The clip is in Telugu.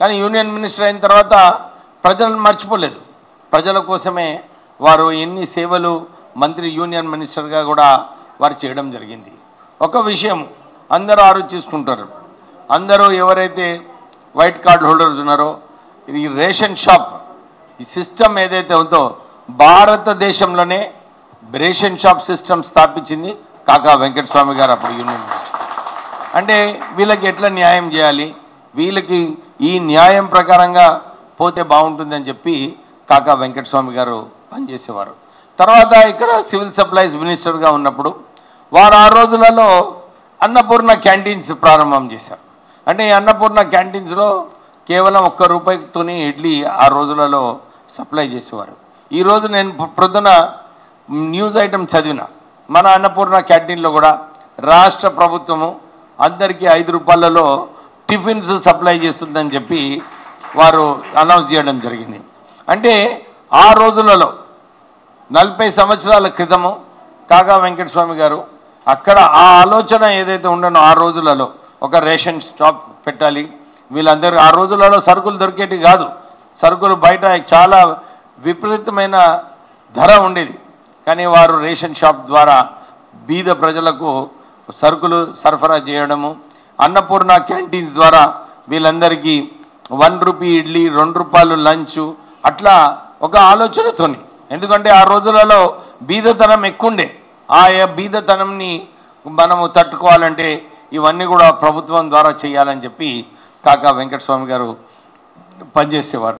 కానీ యూనియన్ మినిస్టర్ అయిన తర్వాత ప్రజలను మర్చిపోలేదు. ప్రజల కోసమే వారు ఎన్ని సేవలు మంత్రి యూనియన్ మినిస్టర్గా కూడా వారు చేయడం జరిగింది. ఒక విషయం అందరూ ఆలోచిస్తుంటారు, అందరూ ఎవరైతే వైట్ కార్డ్ హోల్డర్స్ ఉన్నారో ఇది రేషన్ షాప్ ఈ సిస్టమ్ ఏదైతే ఉందో భారతదేశంలోనే రేషన్ షాప్ సిస్టమ్ స్థాపించింది కాకా వెంకటస్వామి గారు అప్పుడు యూనియన్ మినిస్టర్. అంటే వీళ్ళకి ఎట్లా న్యాయం చేయాలి, వీళ్ళకి ఈ న్యాయం ప్రకారంగా పోతే బాగుంటుందని చెప్పి కాకా వెంకటస్వామి గారు పనిచేసేవారు. తర్వాత ఇక్కడ సివిల్ సప్లైస్ మినిస్టర్గా ఉన్నప్పుడు వారు ఆ రోజులలో అన్నపూర్ణ క్యాంటీన్స్ ప్రారంభం చేశారు. అంటే ఈ అన్నపూర్ణ క్యాంటీన్స్లో కేవలం ₹1 ఇడ్లీ ఆ రోజులలో సప్లై చేసేవారు. ఈరోజు నేను ప్రొద్దున న్యూస్ ఐటమ్ చదివిన మన అన్నపూర్ణ క్యాంటీన్లో కూడా రాష్ట్ర ప్రభుత్వము అందరికీ ₹5 టిఫిన్స్ సప్లై చేస్తుందని చెప్పి వారు అనౌన్స్ చేయడం జరిగింది. అంటే ఆ రోజులలో 40 సంవత్సరాల క్రితము కాకా వెంకటస్వామి గారు అక్కడ ఆ ఆలోచన ఏదైతే ఉండనో ఆ రోజులలో ఒక రేషన్ షాప్ పెట్టాలి, వీళ్ళందరూ ఆ రోజులలో సరుకులు దొరికేటి కాదు, సరుకులు బయట చాలా విపరీతమైన ధర ఉండేది. కానీ వారు రేషన్ షాప్ ద్వారా బీద ప్రజలకు సరుకులు సరఫరా చేయడము, అన్నపూర్ణ క్యాంటీన్స్ ద్వారా వీళ్ళందరికీ ₹1 ఇడ్లీ, ₹2 లంచ్, అట్లా ఒక ఆలోచనతోని. ఎందుకంటే ఆ రోజులలో బీదతనం ఎక్కువండే, ఆ బీదతనంని మనము తట్టుకోవాలంటే ఇవన్నీ కూడా ప్రభుత్వం ద్వారా చేయాలని చెప్పి కాకా వెంకటస్వామి గారు పనిచేసేవారు.